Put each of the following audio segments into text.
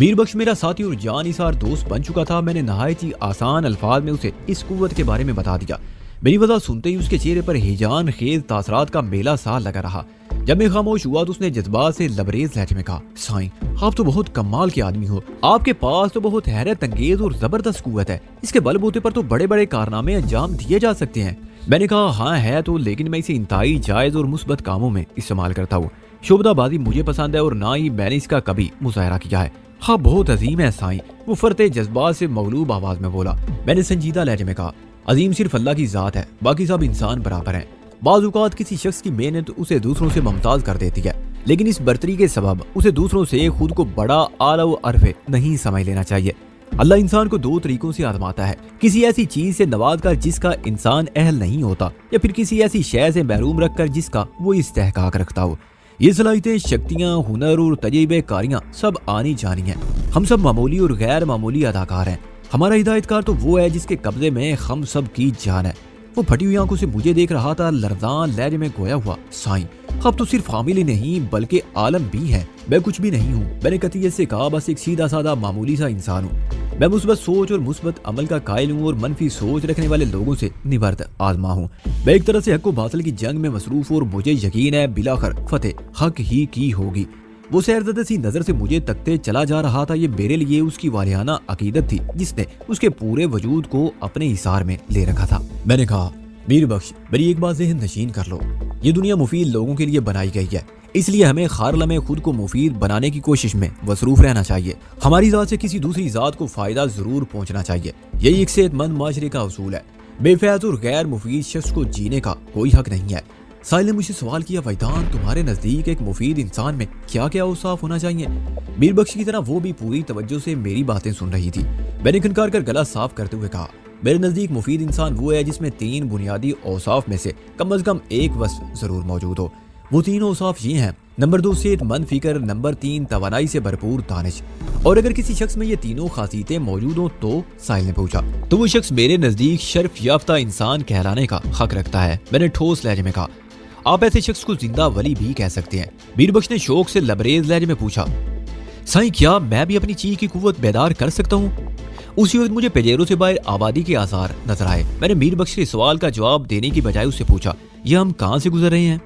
मीर बख्श मेरा साथी और जानिसार दोस्त बन चुका था। मैंने नहायत ही आसान अल्फाज में उसे इस कुव्वत के बारे में बता दिया। मेरी वजह सुनते ही उसके चेहरे पर हिजान खेज तासरात का मेला सा लगा रहा। जब मैं खामोश हुआ तो उसने जज्बात से लबरेज लहजे में कहा, साईं आप तो बहुत कमाल के आदमी हो, आपके पास तो बहुत हैरत अंगेज और जबरदस्त कुव्वत है। इसके बलबूते पर तो बड़े बड़े कारनामे अंजाम दिए जा सकते हैं। मैंने कहा हाँ है तो, लेकिन मैं इसे इंतहाई जायज और मुस्बत कामों में इस्तेमाल करता हूँ। शोबदाबाजी मुझे पसंद है और ना ही मैंने इसका कभी मुजाहरा किया है। हाँ बहुत अजीम है साईं, वो फरते जज्बात से मगलूब आवाज में बोला। मैंने संजीदा लहजे में कहा, अजीम सिर्फ अल्लाह की जात है, बाकी सब इंसान बराबर हैं। बाज़ औक़ात किसी शख्स की मेहनत उसे दूसरों से मुमताज कर देती है, लेकिन इस बर्तरी के सबब उसे दूसरों से खुद को बड़ा आला व अरफे नहीं समझ लेना चाहिए। अल्लाह इंसान को दो तरीकों से आजमाता है, किसी ऐसी चीज से नवाज कर जिसका इंसान अहल नहीं होता, या फिर किसी ऐसी शय से महरूम रखकर जिसका वो इस्तेहकाक रखता हो। ये सलाहियतें, शक्तियाँ, हुनर और तजर्बे कारियाँ सब आनी जानी हैं। हम सब मामूली और गैर मामूली अदाकार हैं। हमारा हिदायतकार तो वो है जिसके कब्जे में हम सब की जान है। वो फटी हुई आंखों से मुझे देख रहा था, लरज़ान लहजे में गोया हुआ, साईं अब तो सिर्फ हामिल ही नहीं बल्कि आलम भी है। मैं कुछ भी नहीं हूँ, मैंने कतियत से कहा, बस एक सीधा साधा मामूली सा इंसान हूँ। मैं मुस्बत सोच और मुस्बत अमल का कायल हूँ और मनफी सोच रखने वाले लोगों से निवर्त आजमा हूँ। मैं एक तरह से हक व बातिल की जंग में मसरूफ और मुझे यकीन है बिलाखिर फतेह हक ही की होगी। वो सैरज़दा सी नजर से मुझे तकते चला जा रहा था। ये मेरे लिए उसकी वालियाना अकीदत थी जिसने उसके पूरे वजूद को अपने इसार में ले रखा था। मैंने कहा, मीर बख्श मेरी एक बात ज़हन नशीन कर लो, ये दुनिया मुफीद लोगों के लिए बनाई गई है, इसलिए हमें हर लम्हे खुद को मुफीद बनाने की कोशिश में मसरूफ रहना चाहिए। हमारी जात से किसी दूसरी जात को फायदा जरूर पहुंचना चाहिए। यही एक सेहतमंद माशरे का उसूल है। बेफैज और गैर मुफीद शख्स को जीने का कोई हक नहीं है। साहिल ने मुझसे सवाल किया, वैदान तुम्हारे नजदीक एक मुफीद इंसान में क्या क्या औसाफ होना चाहिए? मीर बख्श की तरह वो भी पूरी तवज्जो से मेरी बातें सुन रही थी। मैंने खनकार कर गला साफ करते हुए कहा, मेरे नजदीक मुफीद इंसान वो है जिसमें तीन बुनियादी औसाफ में से कम एक वस्फ जरूर मौजूद हो। वो तीन औसाफ ये हैं, नंबर 2 सेहतमंद फिक्र, नंबर 3 तवानाई से भरपूर दानिश। और अगर किसी शख्स में ये तीनों खासियतें मौजूद हो तो, साहिल ने पूछा, तो वो शख्स मेरे नजदीक शर्फ याफ्ता इंसान कहलाने का हक रखता है। मैंने ठोस लहजे में कहा, आप ऐसे शख्स को जिंदा वली भी कह सकते हैं। मीर बख्श ने शौक से लबरेज लहजे में पूछा, साईं क्या मैं भी अपनी चीख की कुव्वत बेदार कर सकता हूँ? उसी वक्त मुझे पेजेरों से बाहर आबादी के आसार नजर आए। मैंने मीर बख्श के सवाल का जवाब देने की बजाय उससे पूछा, यह हम कहाँ से गुजर रहे हैं?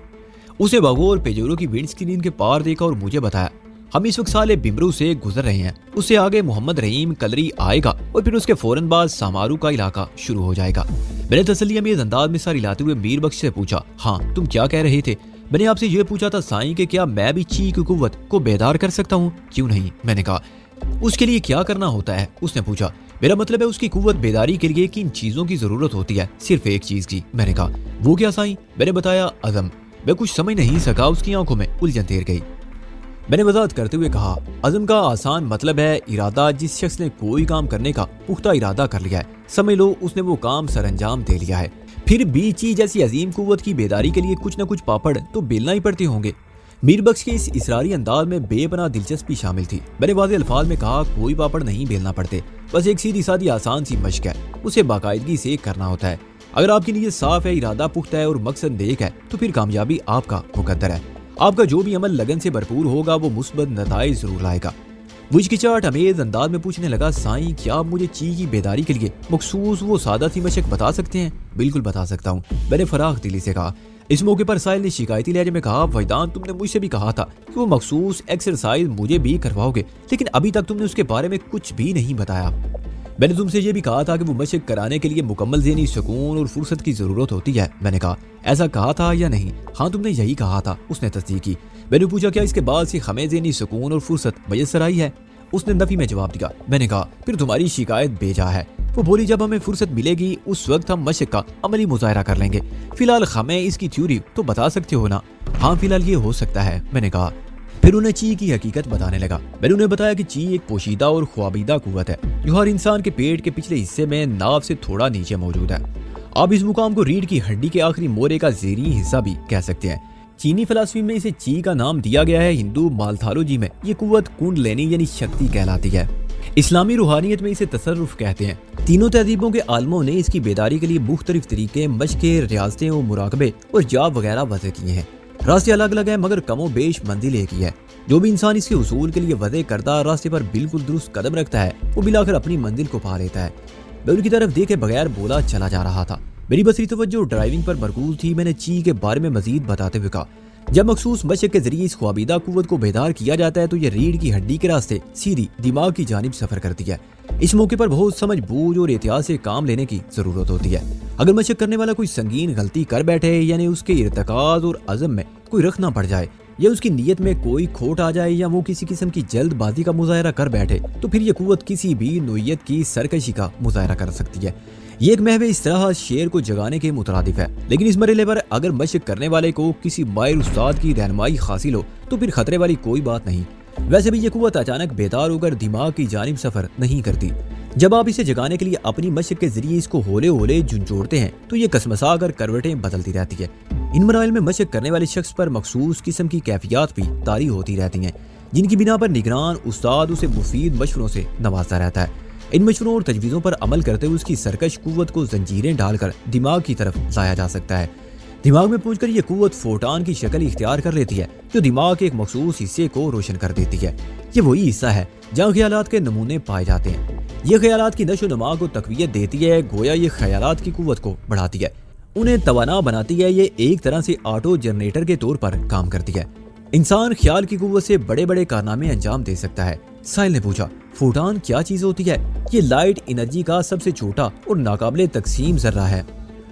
उसे बगौर पेजेरों की विंड स्क्रीन के पार देखा और मुझे बताया, हम इस वक्त साले बिमरू से गुजर रहे हैं। उससे आगे मोहम्मद रहीम कलरी आएगा और फिर उसके फौरन बाद सामारू का इलाका शुरू हो जाएगा। मैंने तसल्ली में अंदाज में सर हिलाते हुए मीर बख्श से पूछा, हाँ तुम क्या कह रहे थे? मैंने आपसे यह पूछा था साईं कि क्या मैं भी चीख की कुव्वत को बेदार कर सकता हूँ? क्यों नहीं, मैंने कहा। उसके लिए क्या करना होता है? उसने पूछा। मेरा मतलब है उसकी कुव्वत बेदारी के लिए किन चीजों की जरूरत होती है? सिर्फ एक चीज की, मैंने कहा। वो क्या साईं? मैंने बताया, अज़म। मैं कुछ समझ नहीं सका, उसकी आंखों में उलझन तैर गई। मैंने वजाहत करते हुए कहा, अज़म का आसान मतलब है इरादा। जिस शख्स ने कोई काम करने का पुख्ता इरादा कर लिया है, समझ लो उसने वो काम सरअंजाम दे लिया है। फिर भी चीज जैसी अजीम कुव्वत की बेदारी के लिए कुछ न कुछ पापड़ तो बेलना ही पड़ते होंगे। मीर बख्श के इस इसरारी अंदाज में बेपनाह दिलचस्पी शामिल थी। मैंने वाज़े अल्फाज में कहा, कोई पापड़ नहीं बेलना पड़ते, बस एक सीधी सादी आसान सी मशक है, उसे बाकायदगी से करना होता है। अगर आपकी नीयत साफ है, इरादा पुख्ता है और मकसद नेक है तो फिर कामयाबी आपका मुकद्दर है। आपका जो भी अमल लगन से भरपूर होगा वो मुस्बत नताइज जरूर लाएगा। वो हिचकिचाहट अमेज अंदाज में पूछने लगा, साईं क्या आप मुझे चीख की बेदारी के लिए मखसूस वो सादा सी मशक बता सकते हैं? बिल्कुल बता सकता हूँ, मैंने फराख दिली से कहा। इस मौके पर साहिल ने शिकायती लहजे में कहा, वैदान तुमने मुझसे भी कहा था कि वो मखसूस एक्सरसाइज मुझे भी करवाओगे, लेकिन अभी तक तुमने उसके बारे में कुछ भी नहीं बताया। मैंने तुमसे ये भी कहा था कि वो मशक कराने के लिए मुकम्मल ज़हनी सुकून और फुर्सत की जरूरत होती है। मैंने कहा, ऐसा कहा था या नहीं? हाँ तुमने यही कहा था, उसने तस्दीक की। मैंने पूछा, क्या इसके बाद से हमें ज़हनी सुकून और फुर्सत मैसर आई है? उसने नफी में जवाब दिया। मैंने कहा, फिर तुम्हारी शिकायत बेजा है। वो बोली, जब हमें फुर्सत मिलेगी उस वक्त हम मशक का अमली मुजाहरा कर लेंगे, फिलहाल हमें इसकी थ्योरी तो बता सकते हो ना? हाँ फिलहाल ये हो सकता है, मैंने कहा। फिर उन्हें ची की हकीकत बताने लगा। मैंने उन्हें बताया कि ची एक पोशीदा और ख्वाबीदा कुव्वत है जो हर इंसान के पेट के पिछले हिस्से में नाव से थोड़ा नीचे मौजूद है। आप इस मुकाम को रीढ़ की हड्डी के आखिरी मोरे का ज़ेरी हिस्सा भी कह सकते हैं। चीनी फिलासफी में इसे ची का नाम दिया गया है। हिंदू मालथालोजी में ये कुव्वत कुंडलिनी यानी शक्ति कहलाती है। इस्लामी रूहानियत में इसे तसर्रुफ कहते हैं। तीनों तहजीबों के आलमों ने इसकी बेदारी के लिए मुख्तलिफ तरीके, मशक़े, रियासतें और मुराकबे और जाब वगैरह वज़ह किए हैं। रास्ते अलग अलग हैं मगर कमो बेश मंजिल एक ही है। जो भी इंसान इसके उसूल के लिए वजह करदा रास्ते पर बिल्कुल दुरुस्त कदम रखता है वो मिलाकर अपनी मंजिल को पा लेता है। मैं उनकी तरफ देखे बगैर बोला चला जा रहा था। मेरी बसरी तवज्जो ड्राइविंग पर मरकूज थी। मैंने ची के बारे में मजीद बताते हुए कहा, जब मखसूस मशक के जरिए इस ख्वाबीदा कुव्वत को बेदार किया जाता है तो यह रीढ़ की हड्डी के रास्ते सीधी दिमाग की जानिब सफर करती है। इस मौके पर बहुत समझ बूझ और एहतियात से काम लेने की जरूरत होती है। अगर मशक करने वाला कोई संगीन गलती कर बैठे, यानी उसके इर्तिकाज और अज़म में कोई रख ना पड़ जाए, या उसकी नीयत में कोई खोट आ जाए, या वो किसी किस्म की जल्दबाजी का मुजाहरा कर बैठे, तो फिर यह कुव्वत किसी भी नोयत की सरकशी का मुजाहरा कर सकती है। ये एक महवे इस तरह शेर को जगाने के मुतरादिफ है। लेकिन इस मरहले पर अगर मशक करने वाले को किसी माहिर उस्ताद की रहनुमाई हासिल हो तो फिर खतरे वाली कोई बात नहीं। वैसे भी ये कुव्वत अचानक बेदार होकर दिमाग की जानिब सफर नहीं करती। जब आप इसे जगाने के लिए अपनी मशक के जरिए इसको होले होले झुंझोड़ते हैं तो ये कसमसा कर करवटें बदलती रहती है। इन मराइल में मशक करने वाले शख्स पर मखसूस किस्म की कैफियत भी तारी होती रहती हैं, जिनकी बिना पर निगरान उस्ताद उसे मुफीद मशवरों से नवाजता रहता है। इन मशवरों और तजवीज़ों पर अमल करते हुए उसकी सरकश कुव्वत को जंजीरें डालकर दिमाग की तरफ लाया जा सकता है। दिमाग में पहुंचकर यह कुव्वत फोटान की शक्ल इख्तियार कर लेती है, जो दिमाग के एक मखसूस हिस्से को रोशन कर देती है। ये वही हिस्सा है जहाँ ख्यालात के नमूने पाए जाते हैं। ये ख्यालात की नशो नमा को तकवीयत देती है, गोया ये ख्यालात की कुव्वत को बढ़ाती है, उन्हें तवाना बनाती है। ये एक तरह से ऑटो जनरेटर के तौर पर काम करती है। इंसान ख्याल की कुव्वत से बड़े बड़े कारनामे अंजाम दे सकता है। साहिल ने पूछा, फोटान क्या चीज होती है? ये लाइट एनर्जी का सबसे छोटा और नाकाबिले तकसीम जर्रा है।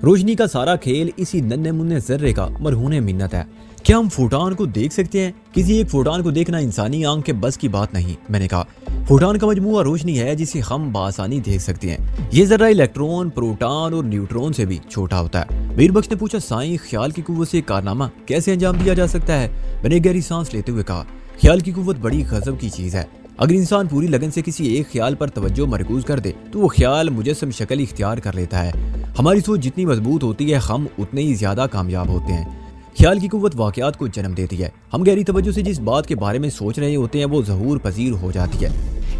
रोशनी का सारा खेल इसी नन्हे मुन्ने जर्रे का मरहूने मिन्नत है। क्या हम फोटान को देख सकते हैं? किसी एक फोटान को देखना इंसानी आंख के बस की बात नहीं। मैंने कहा, फोटान का मजमूआ रोशनी है जिसे हम बासानी देख सकते हैं। ये जर्रा इलेक्ट्रॉन, प्रोटॉन और न्यूट्रॉन से भी छोटा होता है। मीर बख्श ने पूछा, साईं ख्याल की कुव्वत से कारनामा कैसे अंजाम दिया जा सकता है? मैंने गहरी सांस लेते हुए कहा, ख्याल की कुव्वत बड़ी गजब की चीज है। अगर इंसान पूरी लगन से किसी एक ख्याल पर तवज्जो मरकूज कर दे तो वो ख्याल मुजस्सम शक्ल इख्तियार कर लेता है। हमारी सोच जितनी मजबूत होती है हम उतने ही ज्यादा कामयाब होते हैं। ख्याल की कुव्वत वाकयात को जन्म देती है। हम गहरी तवज्जो से जिस बात के बारे में सोच रहे होते हैं वो ज़हूर पजीर हो जाती है।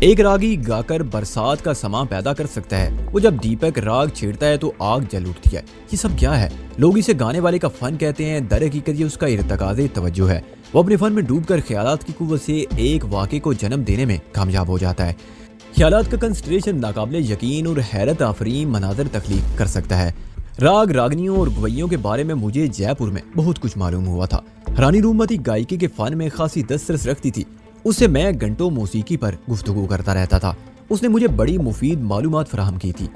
एक रागी गाकर बरसात का समा पैदा कर सकता है। वो जब दीपक राग छेड़ता है तो आग जल उठती है। ये सब क्या है? लोग इसे गाने वाले का फन कहते हैं। दर हकीकत ये उसका इर्तिकाज़े तवज्जो है। वो अपने फन में डूबकर ख्यालात की कुव्वत से एक वाक़े को जन्म देने में कामयाब हो जाता है। ख्यालात का कंसंट्रेशन नाकाबिले यकीन और हैरत आफरीन मनाजर तख्लीक कर सकता है। राग, रागनियों और गवैयों के बारे में मुझे जयपुर में बहुत कुछ मालूम हुआ था। रानी रूमती गायकी के फन में खासी दस्तरस रखती थी। उससे मैं घंटों मौसीकी पर गुफ्तगू करता रहता था। उसने मुझे बड़ी मुफीद मालूमात फराहम की थी।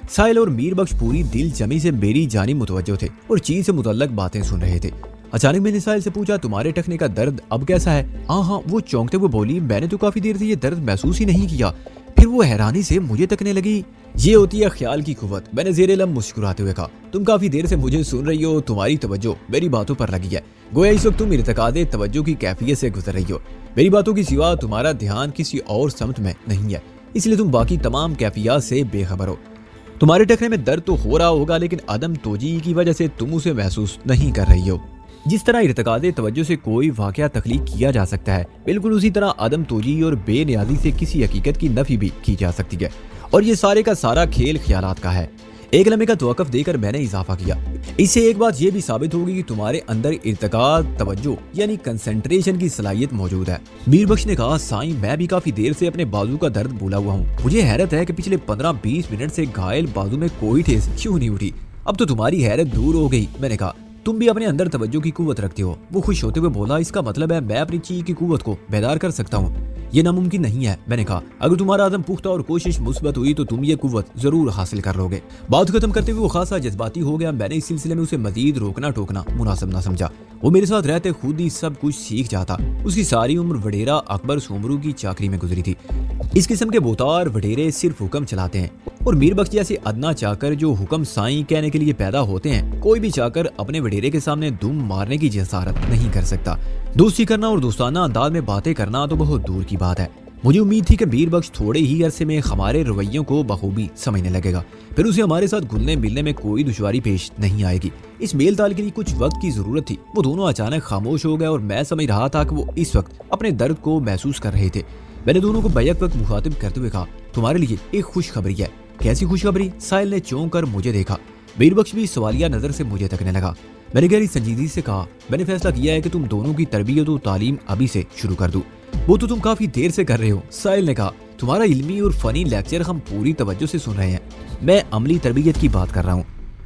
साहिल और मीर बख्श पूरी दिल जमी से मेरी जानिब मुतवज्जो थे और चीज से मुतल्लक बातें सुन रहे थे। अचानक मैंने साहिल से पूछा, तुम्हारे टखने का दर्द अब कैसा है? हाँ, वो चौंकते हुए बोली, मैंने तो काफी देर से ये दर्द महसूस ही नहीं किया। फिर वो हैरानी से मुझे तकने लगी। ये होती है ख्याल की कुव्वत। मैंने ज़ेरे लम मुस्कुराते हुए कहा, तुम काफी देर से मुझे सुन रही हो, तुम्हारी तवज्जो मेरी बातों पर लगी है। गोया इस वक्त तुम इर्तिकादे तवज्जो की कैफियत से गुजर रही हो। मेरी बातों की सिवा तुम्हारा ध्यान किसी और समत में नहीं है, इसलिए तुम बाकी तमाम कैफियत से बेखबर हो। तुम्हारे टखने में दर्द तो हो रहा होगा, लेकिन अदम तोजी की वजह से तुम उसे महसूस नहीं कर रही हो। जिस तरह इर्तिकादे तवज्जो से कोई वाक़या तख्लीक किया जा सकता है, बिल्कुल उसी तरह अदम तोजी और बेनियाजी से किसी हकीकत की नफी भी की जा सकती है। और ये सारे का सारा खेल ख्यालात का है। एक लम्हे का तवक्कुफ देकर मैंने इजाफा किया, इससे एक बात यह भी साबित होगी कि तुम्हारे अंदर इर्तिकाद तवज्जो यानी कंसंट्रेशन की सलाहियत मौजूद है। मीर बख्श ने कहा, साईं मैं भी काफी देर से अपने बाजू का दर्द भूला हुआ हूँ। मुझे हैरत है कि पिछले 15-20 मिनट से घायल बाजू में कोई ठेस क्यों नहीं उठी। अब तो तुम्हारी हैरत दूर हो गई। मैंने कहा, तुम भी अपने अंदर तवज्जो की कुव्वत रखते हो। वो खुश होते हुए बोला, इसका मतलब है मैं अपनी चीज की कुव्वत को बेदार कर सकता हूँ। ये नामुमकिन नहीं है। मैंने कहा, अगर तुम्हारा आज़म पुख्ता और कोशिश मुस्बत हुई तो तुम ये कुव्वत जरूर हासिल कर लोगे। बात खत्म करते हुए वो खासा जज्बाती हो गया। मैंने इस सिलसिले में उसे मजीद रोकना टोकना मुनासिब न समझा। वो मेरे साथ रहते खुद ही सब कुछ सीख जाता। उसकी सारी उम्र वडेरा अकबर सोमरू की चाकरी में गुजरी थी। इस किस्म के बोतार वडेरे सिर्फ हुक्म चलाते हैं, और मीर बख्श जैसे अदना चाकर जो हुक्म साईं कहने के लिए पैदा होते हैं, कोई भी चाकर अपने वडेरे के सामने दुम मारने की जसारत नहीं कर सकता। दोस्ती करना और दोस्ताना अंदाज में बातें करना तो बहुत दूर की बात है। मुझे उम्मीद थी कि मीर बख्श थोड़े ही अरसे में हमारे रवैयों को बखूबी समझने लगेगा, फिर उसे हमारे साथ घुलने मिलने में कोई दुश्वारी पेश नहीं आएगी। इस मेल ताल के लिए कुछ वक्त की जरूरत थी। वो दोनों अचानक खामोश हो गए और मैं समझ रहा था कि वो इस वक्त अपने दर्द को महसूस कर रहे थे। मैंने दोनों को बैक वक्त मुखातिब करते हुए कहा, तुम्हारे लिए एक खुशखबरी है। कैसी खुशखबरी? साहिल ने चौंक कर मुझे देखा। मीर बख्श भी सवालिया नजर से मुझे तकने लगा। मैंने गहरी संजीदगी से कहा, मैंने फैसला किया है कि तुम दोनों की तरबियत और तालीम अभी से शुरू कर दूं। वो तो तुम काफी देर से कर रहे हो, साहिल ने कहा। तुम्हारा इल्मी और फनी लेक्चर हम पूरी तवज्जो से सुन रहे हैं। मैं अमली तरबियत की बात कर रहा हूँ।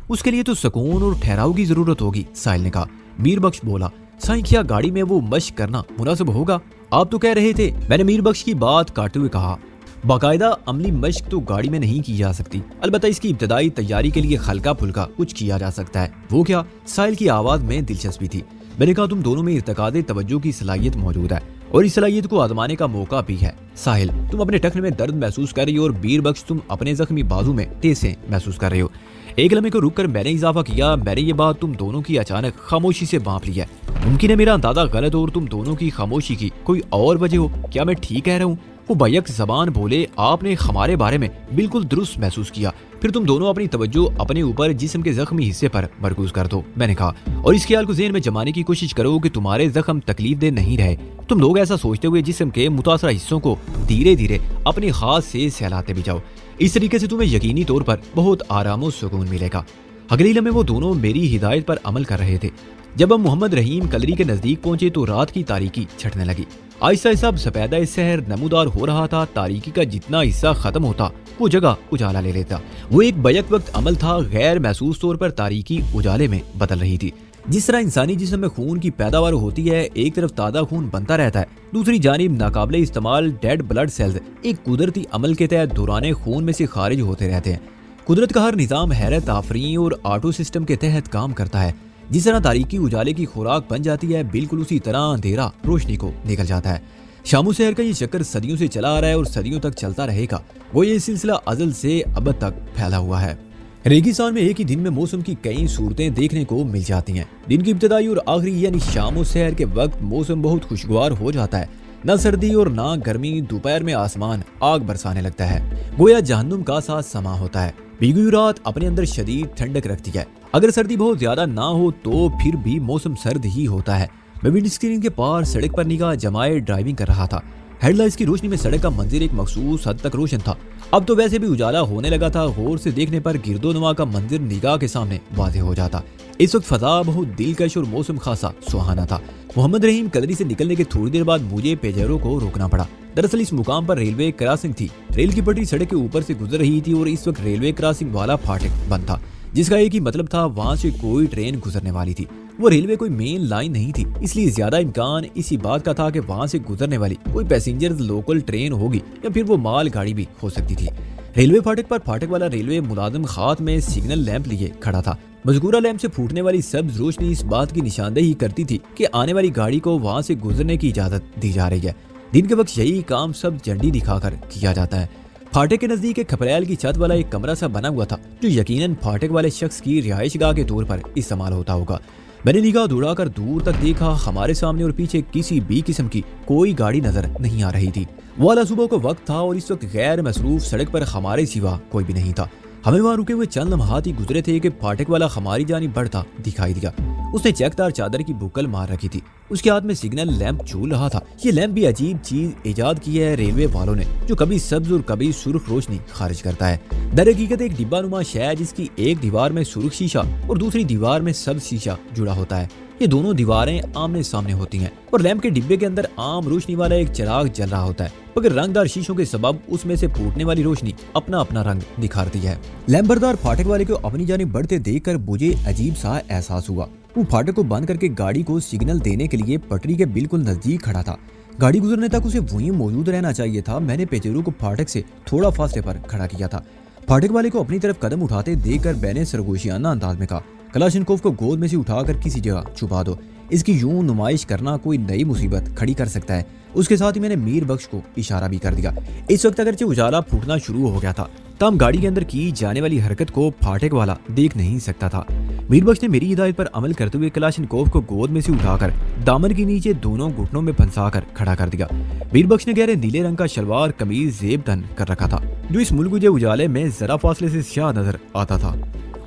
उसके लिए तो सुकून और ठहराव की जरूरत होगी, साहिल ने कहा। मीर बख्श बोला, साईं क्या गाड़ी में वो मश्क करना मुनासिब होगा? आप तो कह रहे थे। मैंने मीर बख्श की बात काटते हुए कहा, बाकायदा अमली मश्क तो गाड़ी में नहीं की जा सकती, अलबत्ता इसकी इब्तदाई तैयारी के लिए हल्का फुल्का कुछ किया जा सकता है। वो क्या? साहिल की आवाज में दिलचस्पी थी। मैंने कहा, तुम दोनों में इर्तिकादे तवज्जो की सलाहियत मौजूद है और इस सलाहियत को आजमाने का मौका भी है। साहिल, तुम अपने टखने में दर्द महसूस कर रही हो और मीर बख्श तुम अपने जख्मी बाजू में ठेसें महसूस कर रहे हो। एक लम्हे को रुककर मैंने इजाफा किया, मैंने ये बात तुम दोनों की अचानक खामोशी से भांप ली है। मुमकिन है मेरा अंदाजा गलत हो और तुम दोनों की खामोशी की कोई और वजह हो। क्या मैं ठीक कह रहा हूँ? वो बैक जबान बोले, आपने हमारे बारे में बिल्कुल दुरुस्त महसूस किया। फिर तुम दोनों अपनी तवज्जो अपने ऊपर जिस्म के जख्मी हिस्से पर मरकूज कर दो, मैंने कहा, और इस ख्याल को ज़हन में जमाने की कोशिश करो कि तुम्हारे जख्म तकलीफ दे नहीं रहे। तुम लोग ऐसा सोचते हुए जिस्म के मुतासरा हिस्सों को धीरे धीरे अपने हाथ से सहलाते भी जाओ। इस तरीके से तुम्हें यकीनी तौर पर बहुत आराम और सुकून मिलेगा। अगले लम्हे वो दोनों मेरी हिदायत पर अमल कर रहे थे। जब हम मोहम्मद रहीम कलरी के नजदीक पहुंचे तो रात की तारीकी छटने लगी। आहिस्ता आहिस्ता सफेदा शहर नमूदार हो रहा था। तारीकी का जितना हिस्सा खत्म होता वो जगह उजाला ले लेता। वो एक बैक वक्त अमल था। गैर महसूस तौर पर तारीकी उजाले में बदल रही थी। जिस तरह इंसानी जिस्म में खून की पैदावार होती है, एक तरफ ताज़ा खून बनता रहता है, दूसरी जानिब नाकाबिले इस्तेमाल डेड ब्लड सेल्स एक कुदरती अमल के तहत दौरान खून में से खारिज होते रहते हैं। कुदरत का हर निज़ाम हैरत आफरी और ऑटो सिस्टम के तहत काम करता है। जिस तरह तारीकी उजाले की खुराक बन जाती है, बिल्कुल उसी तरह अंधेरा रोशनी को निकल जाता है। शामो शहर का ये चक्कर सदियों से चला आ रहा है और सदियों तक चलता रहेगा। वो ये सिलसिला अज़ल से अब तक फैला हुआ है। रेगिस्तान में एक ही दिन में मौसम की कई सूरतें देखने को मिल जाती हैं। दिन की इब्तदाई और आखिरी यानी शामो शहर के वक्त मौसम बहुत खुशगवार हो जाता है। न सर्दी और न गर्मी। दोपहर में आसमान आग बरसाने लगता है, गोया जहन्नुम का सा समा होता है। भीगी हुई रात अपने अंदर शदीद ठंडक रखती है। अगर सर्दी बहुत ज्यादा ना हो तो फिर भी मौसम सर्द ही होता है। मैं विंड स्क्रीन के पार सड़क पर निगाह जमाए ड्राइविंग कर रहा था। हेडलाइट्स की रोशनी में सड़क का मंजर एक मखसूस हद तक रोशन था। अब तो वैसे भी उजाला होने लगा था। गौर से देखने पर गिरदोनुमा का मंजर निगाह के सामने वाज़ेह हो जाता। इस वक्त फजा बहुत दिलकश और मौसम खासा सुहाना था। मोहम्मद रहीम कलरी से निकलने के थोड़ी देर बाद मुझे पेजेरो को रोकना पड़ा। दरअसल इस मुकाम पर रेलवे क्रॉसिंग थी। रेल की पटरी सड़क के ऊपर से गुजर रही थी और इस वक्त रेलवे क्रॉसिंग वाला फाटक बंद था, जिसका एक ही मतलब था वहां से कोई ट्रेन गुजरने वाली थी। वो रेलवे कोई मेन लाइन नहीं थी, इसलिए ज्यादा इम्कान इसी बात का था कि वहां से गुजरने वाली कोई पैसेंजर्स लोकल ट्रेन होगी या फिर वो माल गाड़ी भी हो सकती थी। रेलवे फाटक पर फाटक वाला रेलवे मुलाजिम हाथ में सिग्नल लैंप लिए खड़ा था। मज़कूरा लैंप से फूटने वाली सब्ज रोशनी इस बात की निशानदेही करती थी कि आने वाली गाड़ी को वहां से गुजरने की इजाजत दी जा रही है। दिन के वक्त यही काम सब झंडी दिखाकर किया जाता है। फाटक के नजदीक एक खपरेल की छत वाला एक कमरा सा बना हुआ था, जो यकीनन फाटक वाले शख्स की रिहाइशगाह के तौर पर इस्तेमाल होता होगा। मैंने निगाह दौड़ाकर दूर तक देखा। हमारे सामने और पीछे किसी भी किस्म की कोई गाड़ी नजर नहीं आ रही थी। वाला सुबह का वक्त था और इस वक्त गैर मसरूफ सड़क पर हमारे सिवा कोई भी नहीं था। हमें वहां रुके हुए चंद लम्हात ही गुजरे थे कि फाटक वाला हमारी जानिब बढ़ता दिखाई दिया। उसने चेकदार चादर की बुक्कल मार रखी थी। उसके हाथ में सिग्नल लैंप झूल रहा था। ये लैंप भी अजीब चीज इजाद की है रेलवे वालों ने, जो कभी सब्ज और कभी सुर्ख रोशनी खारिज करता है। दर हकीकत एक डिब्बा नुमा शय जिसकी एक दीवार में सुर्ख शीशा और दूसरी दीवार में सब्ज शीशा जुड़ा होता है। ये दोनों दीवारें आमने सामने होती हैं और लैंप के डिब्बे के अंदर आम रोशनी वाला एक चिराग जल रहा होता है, मगर रंगदार शीशों के सबब उसमें से फूटने वाली रोशनी अपना अपना रंग दिखाती है। लैंबरदार फाटक वाले को अपनी जानिब बढ़ते देखकर मुझे अजीब सा एहसास हुआ। वो फाटक को बंद करके गाड़ी को सिग्नल देने के लिए पटरी के बिल्कुल नजदीक खड़ा था। गाड़ी गुजरने तक उसे वहीं मौजूद रहना चाहिए था। मैंने पेचेरू को फाटक से थोड़ा फासले पर खड़ा किया था। फाटक वाले को अपनी तरफ कदम उठाते देखकर मैंने सरगोशियाना अंदाज में कहा, कलाशनकोव को गोद में से उठाकर किसी जगह छुपा दो। इसकी यूं नुमाइश करना कोई नई मुसीबत खड़ी कर सकता है। उसके साथ ही मैंने मीर बख्श को इशारा भी कर दिया। इस वक्त अगरचे उजाला फूटना शुरू हो गया था, तब गाड़ी के अंदर की जाने वाली हरकत को फाटक वाला देख नहीं सकता था। मीर बख्श ने मेरी हिदायत पर अमल करते हुए कलाशनकोव को गोद में से उठाकर दामन के नीचे दोनों घुटनों में फंसाकर खड़ा कर दिया। मीर बख्श ने गहरे नीले रंग का शलवार कमीज जेब तन कर रखा था, जो इस मुल्क उजाले में जरा फासले से स्याह नजर आता था।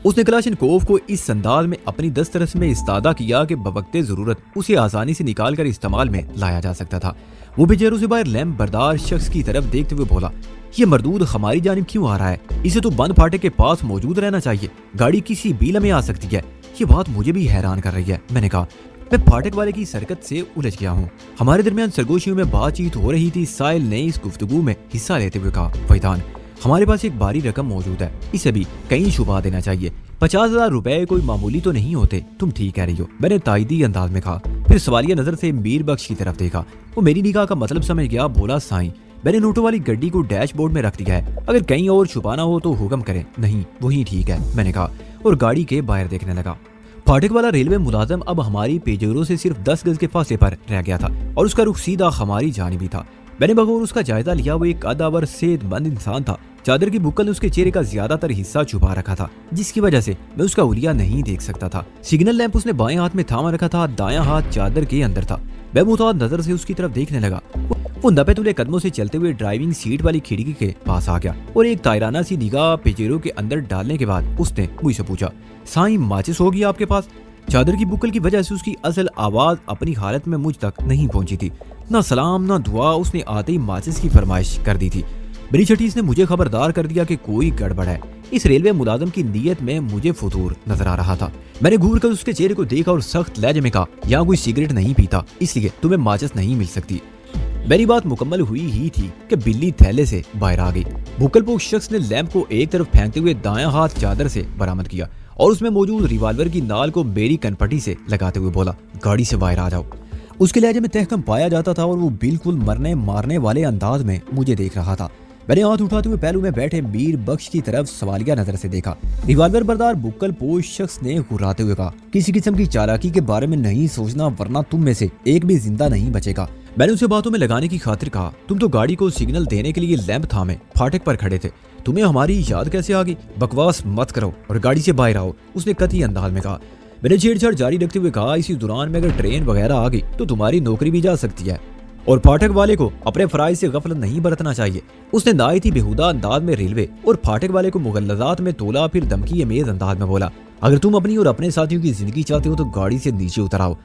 उसने कलाशनकोव को इस अंदाज में अपनी दस्तरस में इस्तादा किया कि बवक्ते जरूरत उसे आसानी से निकाल कर इस्तेमाल में लाया जा सकता था। वो बेचारों से बाहर लैंप बरदार शख्स की तरफ देखते हुए बोला, ये मरदूद हमारी जानिब क्यों आ रहा है? इसे तो बंद फाटक के पास मौजूद रहना चाहिए। गाड़ी किसी भी लम्हे आ सकती है। ये बात मुझे भी हैरान कर रही है। मैंने कहा, मैं फाटक वाले की सरकत से उलझ गया हूँ। हमारे दरमियान सरगोशियों में बातचीत हो रही थी। साहिल ने इस गुफ्तगू में हिस्सा लेते हुए कहा, फैजान, हमारे पास एक भारी रकम मौजूद है, इसे भी कहीं छुपा देना चाहिए। 50,000 रुपए कोई मामूली तो नहीं होते। तुम ठीक कह रही हो, मैंने ताइदी अंदाज में कहा। फिर सवालिया नजर से मीर बख्श की तरफ देखा। वो मेरी निगाह का मतलब समझ गया। बोला, साईं, मैंने नोटों वाली गड्डी को डैशबोर्ड में रख दिया है, अगर कहीं और छुपाना हो तो हुक्म करें। नहीं, वही ठीक है, मैंने कहा और गाड़ी के बाहर देखने लगा। फाटक वाला रेलवे मुलाजम अब हमारी पेजरों से सिर्फ 10 गज के फासले पर रह गया था और उसका रुख सीधा हमारी जानिब था। मैंने बगौर उसका जायजा लिया। वो एक कदावर सेहतमंद इंसान था। चादर की बुक्कल ने उसके चेहरे का ज्यादातर हिस्सा छुपा रखा था, जिसकी वजह से मैं उसका उलिया नहीं देख सकता था। सिग्नल लैंप उसने बाएं हाथ में थामा रखा था, दायां हाथ चादर के अंदर था। मैं मुताद नजर से उसकी तरफ देखने लगा। वो नपे तुले कदमों से चलते हुए ड्राइविंग सीट वाली खिड़की के पास आ गया और एक तायराना सी निगाह पेजेरो के अंदर डालने के बाद उसने मुझसे पूछा, साईं, माचिस होगी आपके पास? चादर की बुक्कल की वजह से उसकी असल आवाज अपनी हालत में मुझ तक नहीं पहुंची थी। ना सलाम ना दुआ, उसने आते ही माचिस की फरमाइश कर दी थी। मेरी छठीस ने मुझे खबरदार कर दिया कि कोई गड़बड़ है। इस रेलवे मुलाजम की नीयत में मुझे फुतूर नजर आ रहा था। मैंने घूर कर उसके चेहरे को देखा और सख्त लहजे में कहा, यहाँ कोई सिगरेट नहीं पीता, इसलिए तुम्हें माचिस नहीं मिल सकती। मेरी बात मुकम्मल हुई ही थी कि बिल्ली थैले से बाहर आ गई। बुक्कलपोश शख्स ने लैंप को एक तरफ फेंकते हुए दायां हाथ चादर से बरामद किया और उसमें मौजूद रिवाल्वर की नाल को मेरी कनपटी से लगाते हुए बोला, गाड़ी से बाहर आ जाओ। उसके लहजे में तहकम पाया जाता था और वो बिल्कुल मरने मारने वाले अंदाज में मुझे देख रहा था। मैंने हाथ उठाते हुए पहलू में बैठे मीर बख्श की तरफ सवालिया नजर से देखा। रिवाल्वर बरदार बुक्कल पोश शख्स ने घुराते हुए कहा, किसी किस्म की चालाकी के बारे में नहीं सोचना, वरना तुम में से एक भी जिंदा नहीं बचेगा। मैंने उसे बातों में लगाने की खातिर कहा, तुम तो गाड़ी को सिग्नल देने के लिए लैंप थामे फाटक पर खड़े थे, तुम्हें हमारी याद कैसे आ गई? बकवास मत करो और गाड़ी से बाहर आओ, उसने कतई अंदाज में कहा। मैंने छेड़छाड़ जारी रखते हुए कहा, इसी दौरान में अगर ट्रेन वगैरह आ गई तो तुम्हारी नौकरी भी जा सकती है और फाटक वाले को अपने फराइज से गफलत नहीं बरतना चाहिए। उसने नायत ही बेहुदा अंदाज में रेलवे और फाटक वाले को मुगल्लजात में तोला। फिर धमकी अमेज अंदाज में बोला, अगर तुम अपनी और अपने साथियों की जिंदगी चाहते हो तो गाड़ी से नीचे उतर आओ,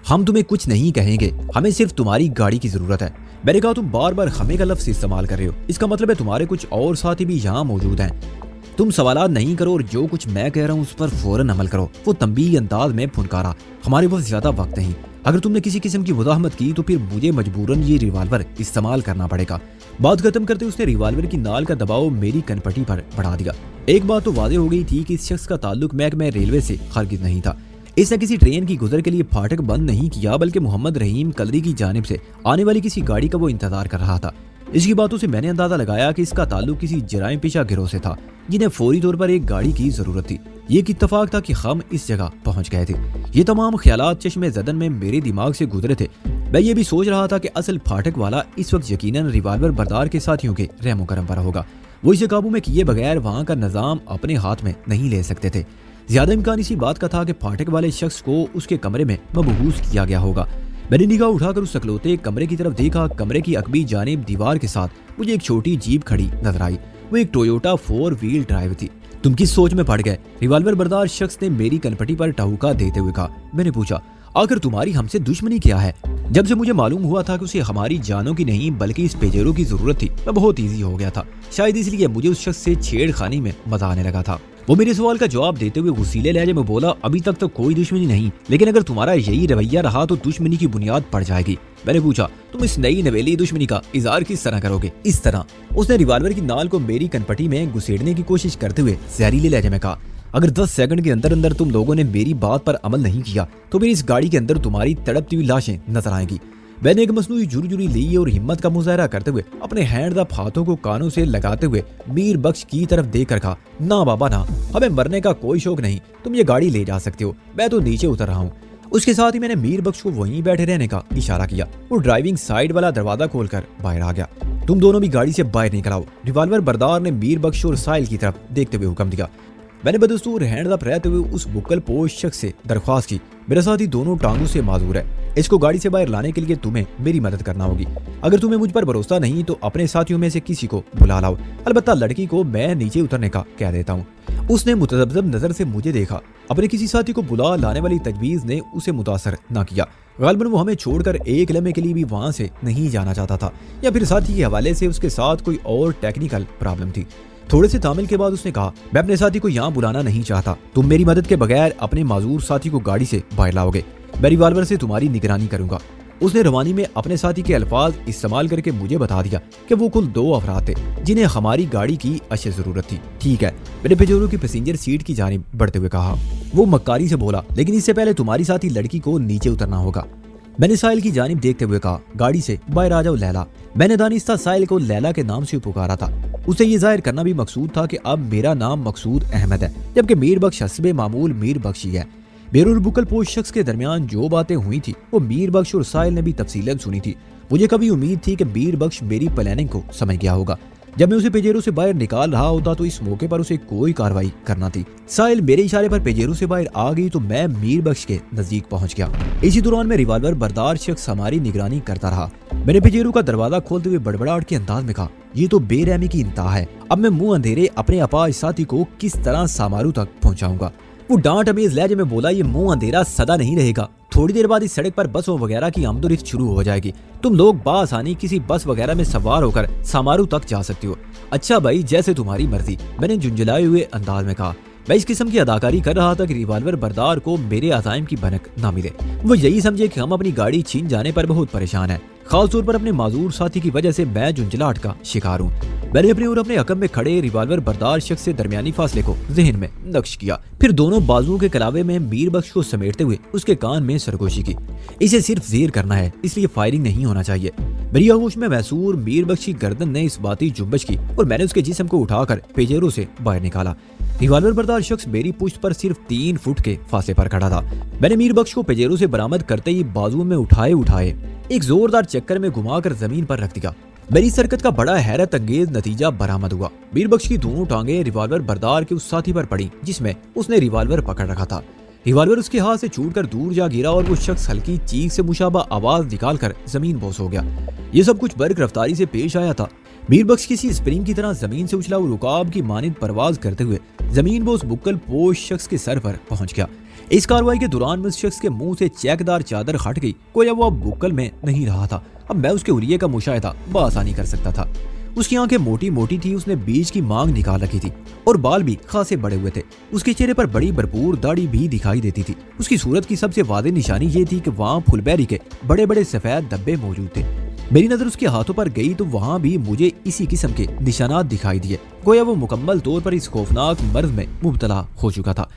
हम तुम्हें कुछ नहीं कहेंगे, हमें सिर्फ तुम्हारी गाड़ी की जरूरत है। मैंने कहा, तुम बार बार हमें का लफ्ज़ इस्तेमाल कर रहे हो, इसका मतलब है तुम्हारे कुछ और साथी भी यहाँ मौजूद हैं। तुम सवालात नहीं करो और जो कुछ मैं कह रहा हूँ उस पर फौरन अमल करो। वो तंबीह अंदाज में फुनकारा, हमारे पास ज्यादा वक्त नहीं, अगर तुमने किसी किस्म की मुदाहमत की तो फिर मुझे मजबूरन ये रिवाल्वर इस्तेमाल करना पड़ेगा। बात खत्म करते उसने रिवाल्वर की नाल का दबाव मेरी कनपटी पर बढ़ा दिया। एक बात तो वादे हो गई थी कि इस शख्स का ताल्लुक महकमे रेलवे से हरगिज नहीं था। इसने किसी ट्रेन की गुजर के लिए फाटक बंद नहीं किया, बल्कि मोहम्मद रहीम कलरी की जानिब से आने वाली किसी गाड़ी का वो इंतजार कर रहा था। इसकी बातों से मैंने अंदाजा लगाया कि इसका ताल्लुक किसी जराइम पेशा गिरोह से था, जिन्हें फौरी तौर पर एक गाड़ी की जरूरत थी। ये एक इत्तफाक था कि हम इस जगह पहुंच गए थे। ये तमाम ख्यालात चश्मे ज़दन में मेरे दिमाग से गुजरे थे। मैं ये भी सोच रहा था कि असल फाटक वाला इस वक्त यकीनन रिवाल्वर बरदार के साथियों के रहमो करम पर होगा। वो इसे काबू में किए बगैर वहां का निजाम अपने हाथ में नहीं ले सकते थे। ज्यादा इम्कान इसी बात का था कि फाटक वाले शख्स को उसके कमरे में मबहूस किया गया होगा। मैंने निगाह उठाकर उस सकलोते कमरे की तरफ देखा। कमरे की अकबी जानिब दीवार के साथ मुझे एक छोटी जीप खड़ी नजर आई। वो एक टोयोटा 4 व्हील ड्राइव थी। तुम किस सोच में पड़ गए? रिवाल्वर बरदार शख्स ने मेरी कनपटी पर टहुका देते हुए कहा। मैंने पूछा, आखिर तुम्हारी हमसे दुश्मनी क्या है? जब से मुझे मालूम हुआ था कि उसे हमारी जानों की नहीं बल्कि इस पेजेरो की जरूरत थी, मैं बहुत ईजी हो गया था। शायद इसलिए मुझे उस शख्स से छेड़खानी में मजा आने लगा था। वो मेरे सवाल का जवाब देते हुए गुस्सीले लहजे में बोला, अभी तक तो कोई दुश्मनी नहीं, लेकिन अगर तुम्हारा यही रवैया रहा तो दुश्मनी की बुनियाद पड़ जाएगी। मैंने पूछा, तुम इस नई नवेली दुश्मनी का इजहार किस तरह करोगे? इस तरह। उसने रिवाल्वर की नाल को मेरी कनपटी में घुसेड़ने की कोशिश करते हुए जहरीले लहजे में कहा, अगर 10 सेकंड के अंदर अंदर तुम लोगों ने मेरी बात पर अमल नहीं किया तो फिर इस गाड़ी के अंदर तुम्हारी तड़पती हुई लाशें नजर आएंगी। मैंने एक मसनूई जुर्जुरी ली और हिम्मत का मुजाहरा करते हुए अपने हैंड अप हाथों को कानों से लगाते हुए मीर बख्श की तरफ देख कर कहा, ना बाबा ना, हमें मरने का कोई शौक नहीं, तुम ये गाड़ी ले जा सकते हो, मैं तो नीचे उतर रहा हूँ। उसके साथ ही मैंने मीर बख्श को वहीं बैठे रहने का इशारा किया। वो ड्राइविंग साइड वाला दरवाजा खोलकर बाहर आ गया। तुम दोनों भी गाड़ी से बाहर निकल आओ। रिवाल्वर बरदार ने मीर बख्श और साहिल की तरफ देखते हुए हुक्म दिया। मैंने बदस्तूर हैंड अप रहते हुए उस बुक्कल पोश शख्स से दरख्वास्त की, मेरा साथी दोनों टांगों से माजूर है, इसको गाड़ी से बाहर लाने के लिए तुम्हें मेरी मदद करना होगी। अगर तुम्हें मुझ पर भरोसा नहीं तो अपने साथियों में से किसी को बुला लाओ, अलबत्ता लड़की को मैं नीचे उतरने का कह देता हूँ। उसने मुतज़ब्ज़ब नजर से मुझे देखा। अपने किसी साथी को बुला लाने वाली तजवीज ने उसे मुतासर न किया। गालिबन वो हमें छोड़कर एक लम्हे के लिए भी वहां से नहीं जाना चाहता था, या फिर साथी के हवाले से उसके साथ कोई और टेक्निकल प्रॉब्लम थी। थोड़े से तामिल के बाद उसने कहा, मैं अपने साथी को यहाँ बुलाना नहीं चाहता। तुम मेरी मदद के बगैर अपने माजूर साथी को गाड़ी से बाहर लाओगे। मैं रिवाल्वर से तुम्हारी निगरानी करूंगा। उसने रवानी में अपने साथी के अल्फाज इस्तेमाल करके मुझे बता दिया कि वो कुल 2 अफराद थे जिन्हें हमारी गाड़ी की अशद जरूरत थी। ठीक है, मैंने पेजेरो की पैसेंजर सीट की जानिब बढ़ते हुए कहा। वो मक्कारी से बोला, लेकिन इससे पहले तुम्हारी साथी लड़की को नीचे उतरना होगा। मैंने साहिल की जानिब देखते हुए कहा, गाड़ी से बाहर आ जाओ लैला। मैंने दानिस्ता साहिल को लैला के नाम से पुकारा था। उसे ये जाहिर करना भी मकसूद था कि अब मेरा नाम मकसूद अहमद है, जबकि मीर बख्श हस्बे मामूल मीर बख्श ही है। मेरे और बुकल पोश शख्स के दरमियान जो बातें हुई थी वो मीर बख्श और साहिल ने भी तफसीलन सुनी थी। मुझे कभी उम्मीद थी कि मीर बख्श मेरी प्लानिंग को समझ गया होगा। जब मैं उसे पेजेरो से बाहर निकाल रहा होता तो इस मौके पर उसे कोई कार्रवाई करना थी। साहिल मेरे इशारे पर पेजेरो से बाहर आ गई तो मैं मीर बख्श के नजदीक पहुंच गया। इसी दौरान में रिवाल्वर बरदार शख्स हमारी निगरानी करता रहा। मैंने पेजेरो का दरवाजा खोलते हुए बड़बड़ाहट के अंदाज में कहा, ये तो बेरहमी की इंतहा है। अब मैं मुंह अंधेरे अपने अपाज साथी को किस तरह सामारू तक पहुंचाऊंगा। वो डांट अमेज लहजे में बोला, ये मुंह अंधेरा सदा नहीं रहेगा। थोड़ी देर बाद इस सड़क पर बसों वगैरह की आमदोरफ्त शुरू हो जाएगी। तुम लोग बासानी किसी बस वगैरह में सवार होकर सामारू तक जा सकते हो। अच्छा भाई, जैसे तुम्हारी मर्जी, मैंने झुंझलाए हुए अंदाज में कहा। मैं इस किस्म की अदाकारी कर रहा था कि रिवाल्वर बरदार को मेरे अज़ाइम की भनक ना मिले। वो यही समझे कि हम अपनी गाड़ी छीन जाने पर बहुत परेशान हैं। खास तौर पर अपने माजूर साथी की वजह से मैं झुंझलाहट का शिकार हूँ। मैंने अपने और अपने हकम में खड़े रिवाल्वर बरदार शख्स से दरमियानी फासले को जहन में नक्श किया। फिर दोनों बाजुओं के कलावे में मीर बख्श को समेटते हुए उसके कान में सरगोशी की। इसे सिर्फ जेर करना है, इसलिए फायरिंग नहीं होना चाहिए। मेरी आगोश में मैसूर मीर बख्श की गर्दन ने इस बाती जुम्बश की और मैंने उसके जिस्म को उठाकर पेजेरो से बाहर निकाला। रिवाल्वर बरदार शख्स मेरी पुश्त पर सिर्फ 3 फुट के फासले पर खड़ा था। मैंने मीर बख्श को पेजेरो से बरामद करते ही बाजुओं में उठाए एक जोरदार चक्कर में घुमाकर जमीन पर रख दिया। मेरी सरकत का बड़ा हैरत अंगेज नतीजा बरामद हुआ। मीर बख्श की दोनों टांगे रिवाल्वर बरदार के उस साथी पर पड़ी जिसमें उसने रिवाल्वर पकड़ रखा था। रिवाल्वर उसके हाथ से छूटकर दूर जा गिरा और वो शख्स हल्की चीख से मुशाबा आवाज निकालकर जमीन बोस हो गया। ये सब कुछ बर्क रफ्तारी से पेश आया था। मीर बख्श किसी स्प्रिंग की तरह जमीन से उछला और रुकाब की मानिंद परवाज करते हुए जमीन बोस बुक्कल पोश शख्स के सर पर पहुंच गया। इस कार्रवाई के दौरान उस शख्स के मुंह से चेकदार चादर हट गई। कोई वो बुक्कल में नहीं रहा था। अब मैं उसके उरिये का मुशाहिदा बआसानी कर सकता था। उसकी आंखें मोटी मोटी थी, उसने बीच की मांग निकाल रखी थी और बाल भी खासे बड़े हुए थे। उसके चेहरे पर बड़ी भरपूर दाढ़ी भी दिखाई देती थी। उसकी सूरत की सबसे वादे निशानी ये थी कि वहाँ फुलबेरी के बड़े बड़े सफेद धब्बे मौजूद थे। मेरी नजर उसके हाथों पर गई तो वहाँ भी मुझे इसी किस्म के निशानात दिखाई दिए। गोया वो मुकम्मल तौर पर इस खौफनाक मर्ज में मुब्तला हो चुका था।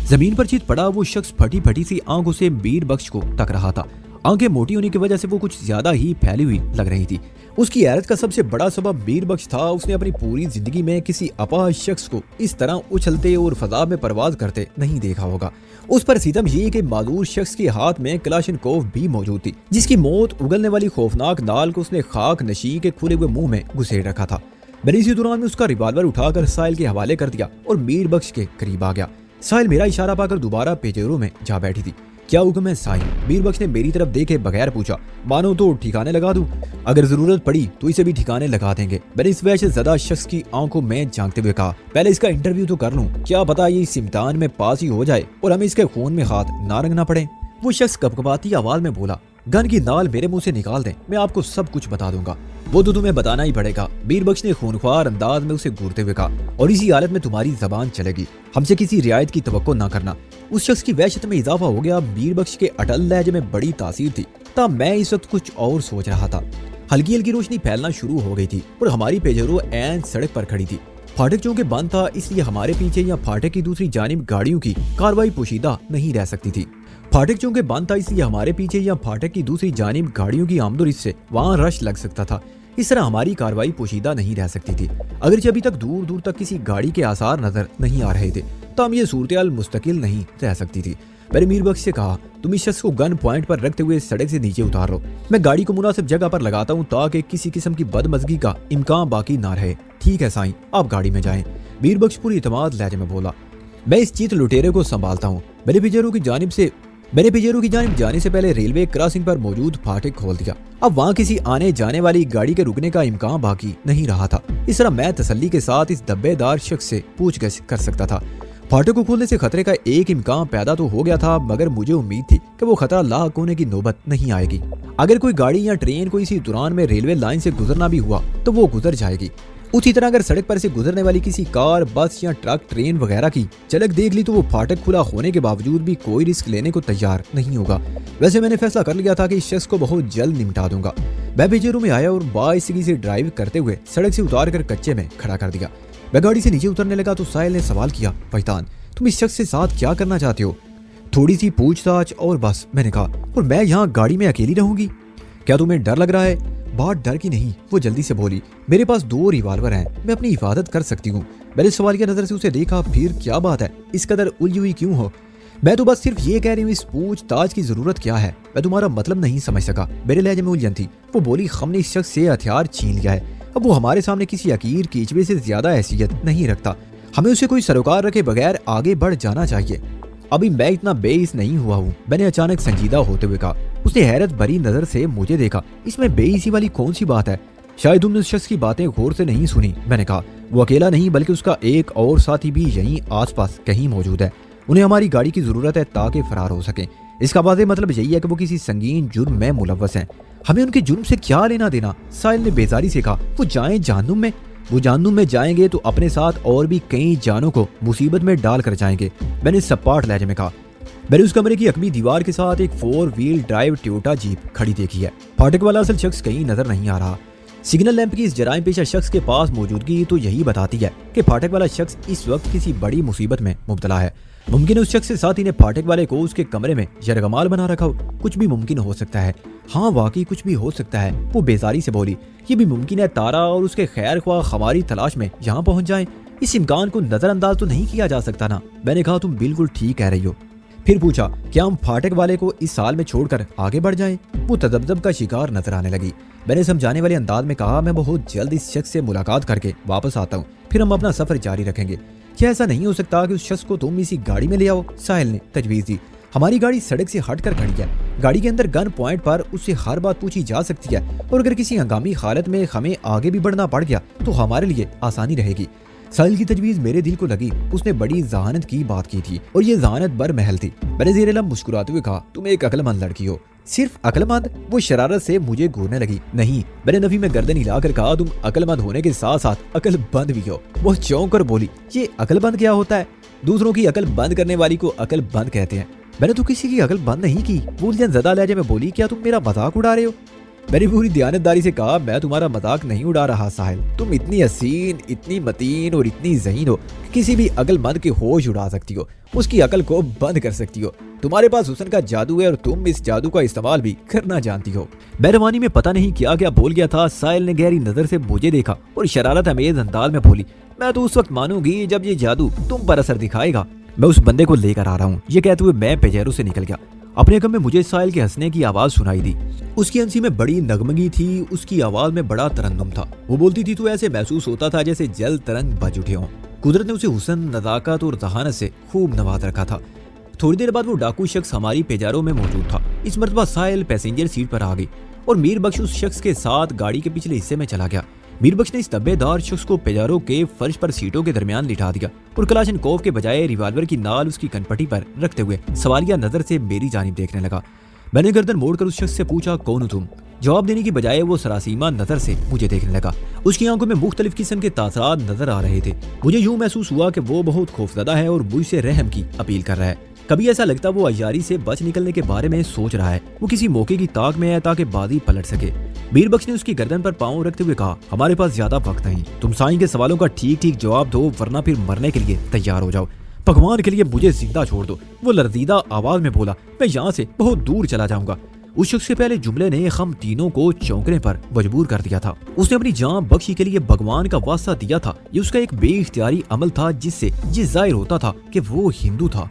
जमीन पर चित पड़ा वो शख्स फटी फटी सी आंखों से मीर बख्श को तक रहा था। आंखें मोटी होने की वजह से वो कुछ ज्यादा ही फैली हुई लग रही थी। उसकी हैरत का सबसे बड़ा सबब मीर बख्श था। उसने अपनी पूरी जिंदगी में किसी अपाहज शख्स को इस तरह उछलते और फजा में परवाज करते नहीं देखा होगा। उस पर सितम ये कि माजूर शख्स के हाथ में कलाशनकोव भी मौजूद थी, जिसकी मौत उगलने वाली खौफनाक नाल को उसने खाक नशी के खुले हुए मुंह में घुसेड़ रखा था। मैंने इसी दौरान में उसका रिवाल्वर उठाकर साहिल के हवाले कर दिया और मीर बख्श के करीब आ गया। साहिल मेरा इशारा पाकर दोबारा पेजेरो में जा बैठी थी। क्या हुक्म है साहिल? मीर बख्श ने मेरी तरफ देखे बगैर पूछा। मानो तो ठिकाने लगा दूं? अगर जरूरत पड़ी तो इसे भी ठिकाने लगा देंगे। मैंने इस वजह से ज़्यादा शख्स की आंखों में झांकते हुए कहा, पहले इसका इंटरव्यू तो कर लूं। क्या पता ये इस इम्तिहान में पास ही हो जाए और हमें इसके खून में हाथ ना रंगना पड़े। वो शख्स कपकपाती आवाज में बोला, गन की नाल मेरे मुंह से निकाल दें, मैं आपको सब कुछ बता दूंगा। वो तो तुम्हें बताना ही पड़ेगा। मीर बख्श ने खूनख्वार अंदाज में उसे घूरते हुए कहा, और इसी हालत में तुम्हारी जबान चलेगी। हमसे किसी रियायत की तवक्को ना करना। उस शख्स की वहशत में इजाफा हो गया। मीर बख्श के अटल लहजे में बड़ी तासीर थी। तब मैं इस वक्त कुछ और सोच रहा था। हल्की हल्की रोशनी फैलना शुरू हो गई थी और हमारी पेजेरो ऐन सड़क पर खड़ी थी। फाटक चूंकि बंद था, इसलिए हमारे पीछे या फाटक की दूसरी जानिब गाड़ियों की कार्रवाई पोशीदा नहीं रह सकती थी। फाटक चूंकि बंद था, इसलिए हमारे पीछे या फाटक की दूसरी जानिब गाड़ियों की आमदोरफ्त से वहाँ रश लग सकता था। इस तरह हमारी कार्रवाई पोशीदा नहीं रह सकती थी। अगरचे अभी तक दूर दूर तक किसी गाड़ी के आसार नजर नहीं आ रहे थे, तो हम ये सूरत मुस्तकिल नहीं रह सकती थी। मैंने मीर बख्श से कहा, तुम इस शख्स को गन पॉइंट पर रखते हुए सड़क से नीचे उतार लो। मैं गाड़ी को मुनासिब जगह पर लगाता हूँ ताकि किसी किस्म की बदमजगी का इम्कान बाकी ना रहे। ठीक है साईं, आप गाड़ी में जाएं। मीर बख्श पूरी इतमाद लहजे में बोला। मैं इस चीत लुटेरे को संभालता हूँ। मैंने पेजेरो की जानिब जाने से पहले रेलवे क्रॉसिंग पर मौजूद फाटक खोल दिया। अब वहाँ किसी आने जाने वाली गाड़ी के रुकने का इम्कान बाकी नहीं रहा था। इस तरह मैं तसल्ली के साथ इस धब्बेदार शख्स से पूछगछ कर सकता था। फाटक को खोलने से खतरे का एक इम्कान पैदा तो हो गया था, मगर मुझे उम्मीद थी कि वो खतरा लाक होने की नौबत नहीं आएगी। अगर कोई गाड़ी या ट्रेन को इसी दौरान में रेलवे लाइन से गुजरना भी हुआ तो वो गुजर जाएगी। उसी तरह अगर सड़क पर से गुजरने वाली किसी कार, बस या ट्रक, ट्रेन वगैरह की झलक देख ली तो वो फाटक खुला होने के बावजूद भी कोई रिस्क लेने को तैयार नहीं होगा। वैसे मैंने फैसला कर लिया था कि इस शख्स को बहुत जल्द निपटा दूंगा। मैं पेजेरो में आया और बाइसिकल से ड्राइव करते हुए सड़क से उतार कर कच्चे में खड़ा कर दिया। मैं गाड़ी से नीचे उतरने लगा तो साहिल ने सवाल किया, फैतान तुम इस शख्स के साथ क्या करना चाहते हो? थोड़ी सी पूछताछ और बस, मैंने कहा, और मैं यहाँ गाड़ी में अकेली रहूंगी? क्या तुम्हें डर लग रहा है? बात डर की नहीं, वो जल्दी से बोली, मेरे पास 2 रिवाल्वर हैं, मैं अपनी हिफाजत कर सकती हूँ। मैंने सवाल की नजर से उसे देखा, फिर क्या बात है, इस कदर उलझी हुई क्यों हो? मैं तो बस सिर्फ ये कह रही हूँ, इस पूछताछ की जरूरत क्या है? मैं तुम्हारा मतलब नहीं समझ सका। मेरे लहजे में उलझन थी। वो बोली, हमने इस शख्स से हथियार छीन लिया है, अब वो हमारे सामने किसी हकीर कीचवे से ज्यादा हैसियत नहीं रखता। हमें उसे कोई सरोकार रखे बगैर आगे बढ़ जाना चाहिए। अभी मैं इतना बेइस नहीं हुआ हूँ, मैंने अचानक संजीदा होते हुए कहा। उसने हैरत भरी नजर से मुझे देखा। इसमें बेइसी वाली कौन सी बात है? शायद तुमने उस शख्स की बातें गौर से नहीं सुनी। मैंने कहा, वो अकेला नहीं बल्कि उसका एक और साथी भी यहीं आसपास कहीं मौजूद है। उन्हें हमारी गाड़ी की जरूरत है ताकि फरार हो सके। इसका वाज़ेह मतलब यही है कि वो किसी संगीन जुर्म में मुलव्वस हैं। हमें उनके जुर्म से क्या लेना देना? साहिल ने बेजारी से कहा। वो जाएं जहन्नुम में। वो जहन्नुम में जाएंगे तो अपने साथ और भी कई जानों को मुसीबत में डाल कर जाएंगे, मैंने सपाट लहजे में कहा। मैंने उस कमरे की अकमी दीवार के साथ एक 4 व्हील ड्राइव टोयोटा जीप खड़ी देखी है। फाटक वाला असल शख्स कहीं नजर नहीं आ रहा। सिग्नल लैंप की इस जराइम पेशा शख्स के पास मौजूदगी तो यही बताती है कि फाटक वाला शख्स इस वक्त किसी बड़ी मुसीबत में मुब्तला है। मुमकिन है उस शख्स के साथी ने फाटक वाले को उसके कमरे में यरगमाल बना रखा हो। कुछ भी मुमकिन हो सकता है। हाँ, वाकई कुछ भी हो सकता है। वो बेजारी से बोली, ये भी मुमकिन है तारा और उसके खैर ख्वाह हमारी तलाश में यहाँ पहुंच जाएं। इस इम्कान को नजरअंदाज तो नहीं किया जा सकता ना। मैंने कहा, तुम बिल्कुल ठीक कह रही हो। फिर पूछा, क्या हम फाटक वाले को इस साल में छोड़कर आगे बढ़ जाएं? वो तजब्जब का शिकार नजर आने लगी। मैंने समझाने वाले अंदाज में कहा, मैं बहुत जल्द इस शख्स से मुलाकात करके वापस आता हूँ, फिर हम अपना सफर जारी रखेंगे। क्या ऐसा नहीं हो सकता कि उस शख्स को तुम इसी गाड़ी में ले आओ? साहिल ने तजवीज दी। हमारी गाड़ी सड़क से हटकर खड़ी है। गाड़ी के अंदर गन पॉइंट पर उससे हर बात पूछी जा सकती है और अगर किसी हंगामी हालत में हमें आगे भी बढ़ना पड़ गया तो हमारे लिए आसानी रहेगी। साहिल की तजवीज मेरे दिल को लगी। उसने बड़ी जहानत की बात की थी और ये जहानत बरमहल थी। मैंने ज़ेर-ए-लब मुस्कुराते हुए कहा, तुम एक अक्लमंद लड़की हो। सिर्फ अक्लमंद? वो शरारत से मुझे घूरने लगी। नहीं, मैंने नफी में गर्दन हिलाकर कहा, तुम अक्लमंद होने के साथ साथ अक्लबंद भी हो। वो चौंक कर बोली, ये अक्लबंद क्या होता है? दूसरों की अकल बंद करने वाली को अक्लबंद कहते हैं। मैंने तो किसी की अकल बंद नहीं की। उलझन ज़दा लहजे में बोली, क्या तुम मेरा मजाक उड़ा रहे हो? मैंने पूरी दयानतदारी से कहा, मैं तुम्हारा मजाक नहीं उड़ा रहा साहिल। तुम इतनी हसीन, इतनी मतीन और इतनी ज़हीन हो कि किसी भी अक्लमंद के होश उड़ा सकती हो, उसकी अकल को बंद कर सकती हो। तुम्हारे पास हुस्न का जादू है और तुम इस जादू का इस्तेमाल भी करना जानती हो। बैरवानी में पता नहीं क्या क्या बोल गया था। साहिल ने गहरी नजर से मुझे देखा और शरारत अमेज अंदाज में बोली, मैं तो उस वक्त मानूंगी जब ये जादू तुम पर असर दिखाएगा। मैं उस बंदे को लेकर आ रहा हूँ। ये कहते हुए मैं पेजेरो से निकल गया। अपने कम में मुझे साहिल के हंसने की आवाज सुनाई दी। उसकी हंसी में बड़ी नगमगी थी, उसकी आवाज में बड़ा तरन्नुम था। वो बोलती थी तो ऐसे महसूस होता था जैसे जल तरंग बज उठे हों। कुदरत ने उसे हुस्न, नज़ाकत और जहानत से खूब नवाज रखा था। थोड़ी देर बाद वो डाकू शख्स हमारी पेजारो में मौजूद था। इस मरतबा साहिल पैसेंजर सीट पर आ गई और मीर बख्श उस शख्स के साथ गाड़ी के पिछले हिस्से में चला गया। मीर बख्श ने इस धब्बेदार शख्स को पेजारो के फर्श पर सीटों के दरमियान लिटा दिया और कलाशनकोव के बजाय रिवाल्वर की नाल उसकी कनपटी पर रखते हुए सवालिया नजर से मेरी जानिब देखने लगा। मैंने गर्दन मोड़कर उस शख्स से पूछा, कौन हो तुम? जवाब देने की बजाय वो सरासीमा नजर से मुझे देखने लगा। उसकी आंखों में मुख्तलिफ किस्म के तासरात नजर आ रहे थे। मुझे यूं महसूस हुआ कि वो बहुत खौफजदा है और मुझसे रहम की अपील कर रहा है। कभी ऐसा लगता वो अय्यारी से बच निकलने के बारे में सोच रहा है। वो किसी मौके की ताक में है ताकि बाजी पलट सके। मीर बख्श ने उसकी गर्दन पर पांव रखते हुए कहा, हमारे पास ज्यादा वक्त नहीं, तुम साईं के सवालों का ठीक ठीक जवाब दो वरना फिर मरने के लिए तैयार हो जाओ। भगवान के लिए मुझे जिंदा छोड़ दो। वो लरजीदा आवाज में बोला, मैं यहाँ से बहुत दूर चला जाऊंगा। उस शख्स के पहले जुमले ने हम तीनों को चौंकने पर मजबूर कर दिया था। उसने अपनी जान बख्शी के लिए भगवान का वास्ता दिया था। ये उसका एक बेइख्तियारी अमल था जिससे ये जाहिर होता था कि वो हिंदू था।